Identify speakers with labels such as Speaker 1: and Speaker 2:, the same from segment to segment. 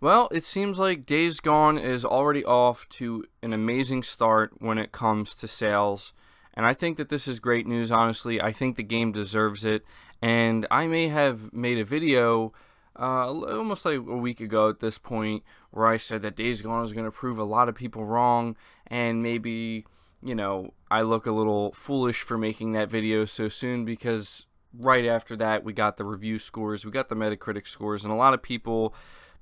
Speaker 1: Well, it seems like Days Gone is already off to an amazing start when it comes to sales. And I think that this is great news, honestly. I think the game deserves it. And I may have made a video almost like a week ago at this point where I said that Days Gone is going to prove a lot of people wrong. And maybe, I look a little foolish for making that video so soon because right after that we got the review scores, we got the Metacritic scores, and a lot of people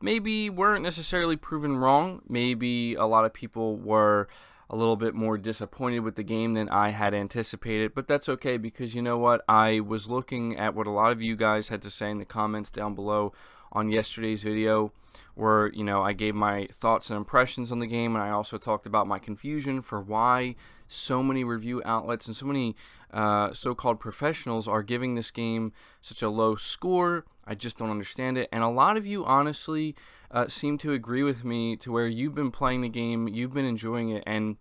Speaker 1: maybe weren't necessarily proven wrong. Maybe a lot of people were a little bit more disappointed with the game than I had anticipated, but that's okay because you know what? I was looking at what a lot of you guys had to say in the comments down below on yesterday's video where, I gave my thoughts and impressions on the game, and I also talked about my confusion for why so many review outlets and so many so-called professionals are giving this game such a low score. I just don't understand it. And a lot of you honestly seem to agree with me to where you've been playing the game, you've been enjoying it, and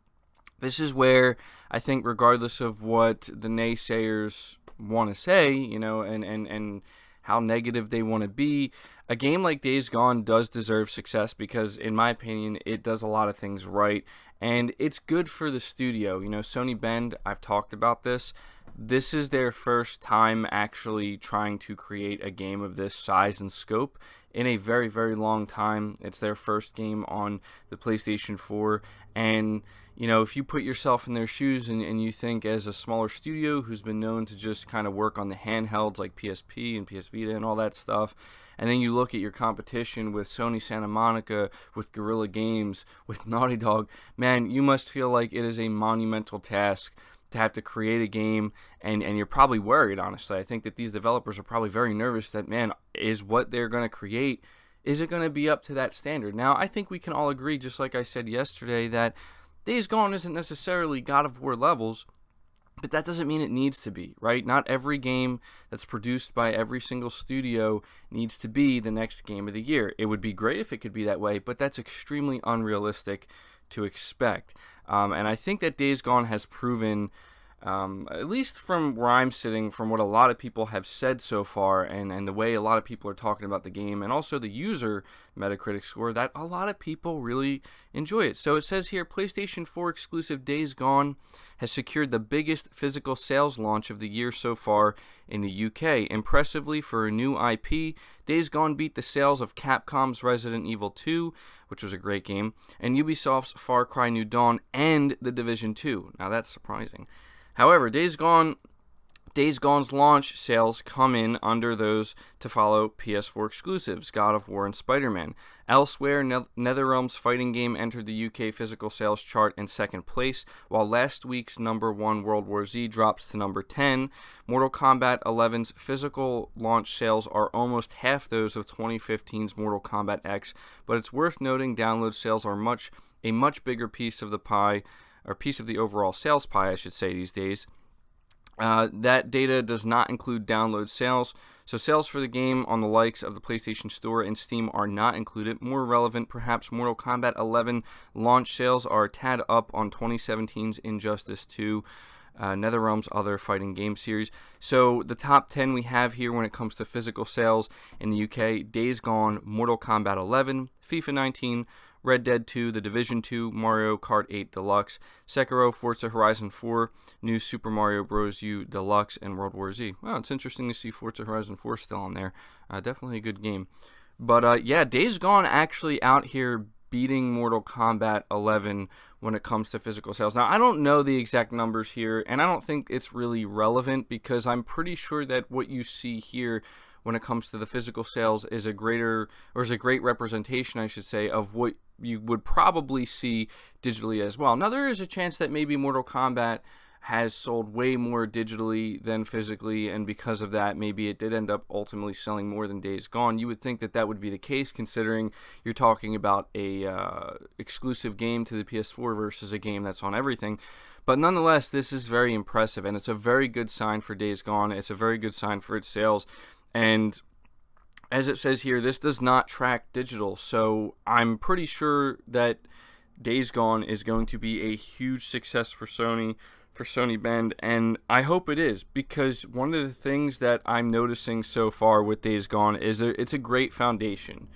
Speaker 1: this is where I think regardless of what the naysayers want to say, and how negative they want to be, a game like Days Gone does deserve success because, in my opinion, it does a lot of things right, and it's good for the studio. Sony Bend, I've talked about this. This is their first time actually trying to create a game of this size and scope in a very, very long time. It's their first game on the PlayStation 4, and if you put yourself in their shoes and you think as a smaller studio who's been known to just kind of work on the handhelds like PSP and PS Vita and all that stuff, and then you look at your competition with Sony Santa Monica, with Guerrilla Games, with Naughty Dog, man, you must feel like it is a monumental task to have to create a game, and you're probably worried, honestly. I think that these developers are probably very nervous that, man, is what they're going to create, is it going to be up to that standard? Now, I think we can all agree, just like I said yesterday, that Days Gone isn't necessarily God of War levels, but that doesn't mean it needs to be, right? Not every game that's produced by every single studio needs to be the next game of the year. It would be great if it could be that way, but that's extremely unrealistic to expect. And I think that Days Gone has proven, at least from where I'm sitting, from what a lot of people have said so far, and the way a lot of people are talking about the game, and also the user Metacritic score, that a lot of people really enjoy it. So it says here, PlayStation 4 exclusive Days Gone has secured the biggest physical sales launch of the year so far in the UK. Impressively, for a new IP, Days Gone beat the sales of Capcom's Resident Evil 2, which was a great game, and Ubisoft's Far Cry New Dawn and The Division 2. Now that's surprising. However, Days Gone's launch sales come in under those to follow PS4 exclusives, God of War and Spider-Man. Elsewhere, NetherRealm's fighting game entered the UK physical sales chart in second place, while last week's number 1 World War Z drops to number 10. Mortal Kombat 11's physical launch sales are almost half those of 2015's Mortal Kombat X, but it's worth noting download sales are a much bigger piece of the pie, or piece of the overall sales pie, I should say, these days. That data does not include download sales, so sales for the game on the likes of the PlayStation Store and Steam are not included. More relevant, perhaps, Mortal Kombat 11 launch sales are a tad up on 2017's Injustice 2, NetherRealm's other fighting game series. So the top 10 we have here when it comes to physical sales in the UK: Days Gone, Mortal Kombat 11, FIFA 19, Red Dead 2, The Division 2, Mario Kart 8 Deluxe, Sekiro, Forza Horizon 4, New Super Mario Bros. U Deluxe, and World War Z. Well, it's interesting to see Forza Horizon 4 still on there. Definitely a good game. But yeah, Days Gone actually out here beating Mortal Kombat 11 when it comes to physical sales. Now, I don't know the exact numbers here, and I don't think it's really relevant because I'm pretty sure that what you see here when it comes to the physical sales is a great representation, I should say, of what you would probably see digitally as well. Now, there is a chance that maybe Mortal Kombat has sold way more digitally than physically, and because of that, maybe it did end up ultimately selling more than Days Gone. You would think that that would be the case, considering you're talking about a exclusive game to the PS4 versus a game that's on everything. But nonetheless, this is very impressive, and it's a very good sign for Days Gone. It's a very good sign for its sales. And as it says here, this does not track digital, so I'm pretty sure that Days Gone is going to be a huge success for Sony Bend, and I hope it is, because one of the things that I'm noticing so far with Days Gone is that it's a great foundation.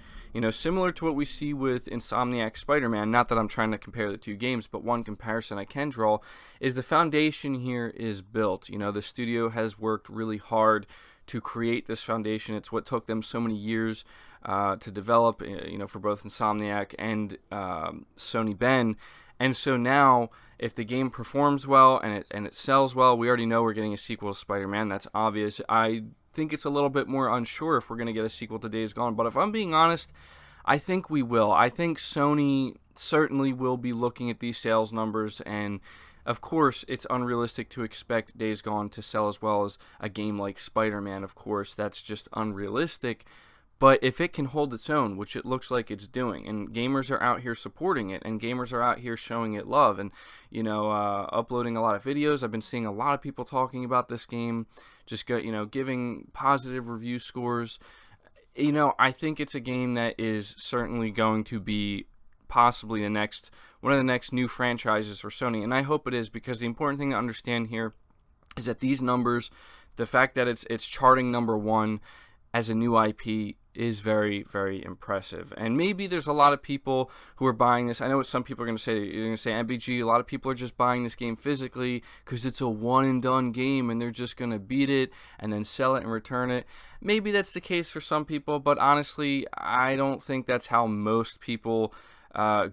Speaker 1: Similar to what we see with Insomniac Spider-Man. Not that I'm trying to compare the two games, but one comparison I can draw is the foundation here is built. The studio has worked really hard to create this foundation. It's what took them so many years to develop, for both Insomniac and Sony Bend. And so now, if the game performs well and it sells well, we already know we're getting a sequel to Spider-Man. That's obvious. I think it's a little bit more unsure if we're going to get a sequel to Days Gone. But if I'm being honest, I think we will. I think Sony certainly will be looking at these sales numbers, and of course, it's unrealistic to expect Days Gone to sell as well as a game like Spider-Man. Of course, that's just unrealistic. But if it can hold its own, which it looks like it's doing, and gamers are out here supporting it, and gamers are out here showing it love, and uploading a lot of videos. I've been seeing a lot of people talking about this game, just giving positive review scores. I think it's a game that is certainly going to be possibly one of the next new franchises for Sony, and I hope it is, because the important thing to understand here is that these numbers, the fact that it's charting number one as a new IP is very, very impressive. And maybe there's a lot of people who are buying this. I know what some people are going to say. They're going to say, MBG, a lot of people are just buying this game physically because it's a one-and-done game and they're just going to beat it and then sell it and return it. Maybe that's the case for some people, but honestly, I don't think that's how most people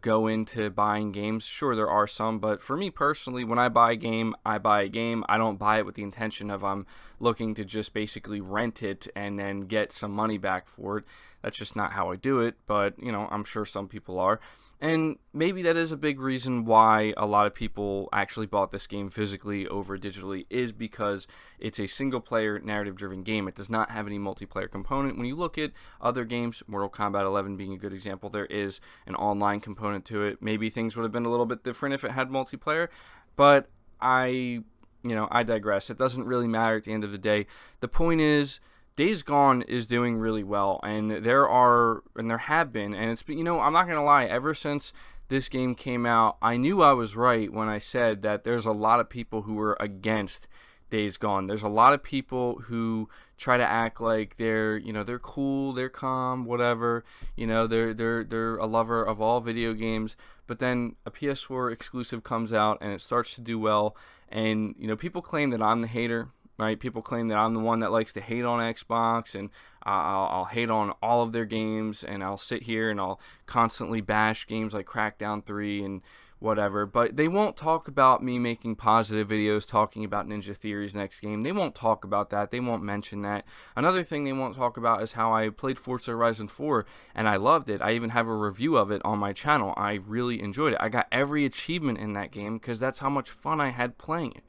Speaker 1: go into buying games. Sure, there are some, but for me personally, when I buy a game, I buy a game. I don't buy it with the intention of I'm looking to just basically rent it and then get some money back for it. That's just not how I do it, but I'm sure some people are. And maybe that is a big reason why a lot of people actually bought this game physically over digitally, is because it's a single-player, narrative-driven game. It does not have any multiplayer component. When you look at other games, Mortal Kombat 11 being a good example, there is an online component to it. Maybe things would have been a little bit different if it had multiplayer, but I digress. It doesn't really matter at the end of the day. The point is, Days Gone is doing really well, and there have been, and it's been, I'm not going to lie, ever since this game came out, I knew I was right when I said that there's a lot of people who were against Days Gone. There's a lot of people who try to act like they're cool, they're calm, whatever, they're a lover of all video games, but then a PS4 exclusive comes out and it starts to do well, and, people claim that I'm the hater. Right? People claim that I'm the one that likes to hate on Xbox, and I'll hate on all of their games, and I'll sit here and I'll constantly bash games like Crackdown 3 and whatever. But they won't talk about me making positive videos talking about Ninja Theory's next game. They won't talk about that. They won't mention that. Another thing they won't talk about is how I played Forza Horizon 4 and I loved it. I even have a review of it on my channel. I really enjoyed it. I got every achievement in that game because that's how much fun I had playing it.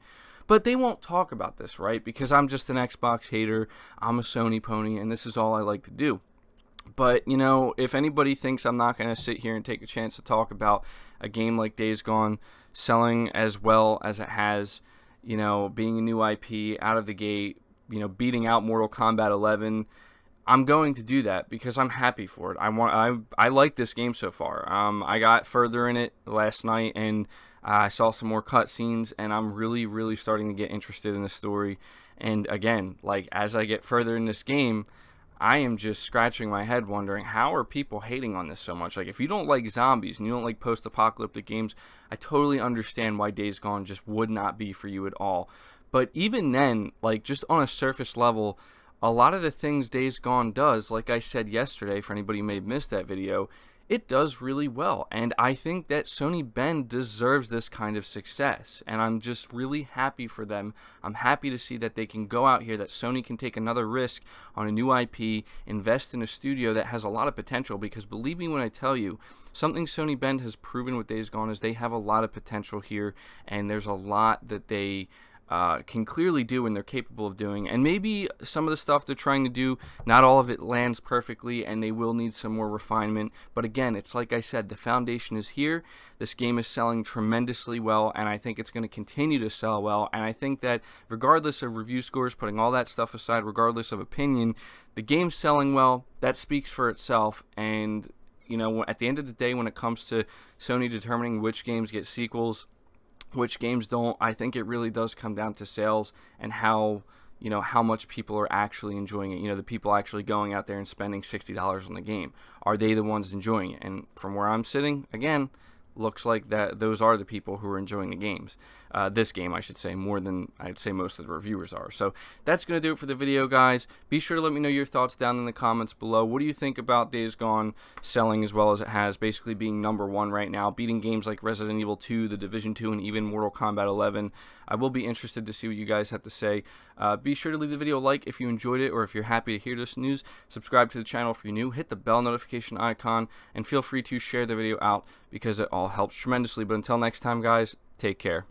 Speaker 1: But they won't talk about this, right? Because I'm just an Xbox hater, I'm a Sony pony, and this is all I like to do. But, if anybody thinks I'm not going to sit here and take a chance to talk about a game like Days Gone selling as well as it has, being a new IP out of the gate, beating out Mortal Kombat 11, I'm going to do that because I'm happy for it. I like this game so far. I got further in it last night, and I saw some more cutscenes, and I'm really, really starting to get interested in the story. And again, as I get further in this game, I am just scratching my head wondering, how are people hating on this so much? If you don't like zombies and you don't like post-apocalyptic games, I totally understand why Days Gone just would not be for you at all. But even then, just on a surface level, a lot of the things Days Gone does, like I said yesterday, for anybody who may have missed that video, it does really well, and I think that Sony Bend deserves this kind of success, and I'm just really happy for them. I'm happy to see that they can go out here, that Sony can take another risk on a new IP, invest in a studio that has a lot of potential, because believe me when I tell you, something Sony Bend has proven with Days Gone is they have a lot of potential here, and there's a lot that they can clearly do and they're capable of doing. And maybe some of the stuff they're trying to do, not all of it lands perfectly, and they will need some more refinement. But again, it's like I said, the foundation is here. This game is selling tremendously well, and I think it's going to continue to sell well. And I think that regardless of review scores, putting all that stuff aside, regardless of opinion, the game's selling well. That speaks for itself. And at the end of the day, when it comes to Sony determining which games get sequels, which games don't, I think it really does come down to sales and how how much people are actually enjoying it. The people actually going out there and spending $60 on the game. Are they the ones enjoying it? And from where I'm sitting, again, looks like that those are the people who are enjoying the games. This game, I should say, more than I'd say most of the reviewers are. So that's going to do it for the video, guys. Be sure to let me know your thoughts down in the comments below. What do you think about Days Gone selling as well as it has, basically being #1 right now, beating games like Resident Evil 2, The Division 2, and even Mortal Kombat 11? I will be interested to see what you guys have to say. Be sure to leave the video a like if you enjoyed it or if you're happy to hear this news. Subscribe to the channel if you're new. Hit the bell notification icon, and feel free to share the video out because it all helps tremendously. But until next time, guys, take care.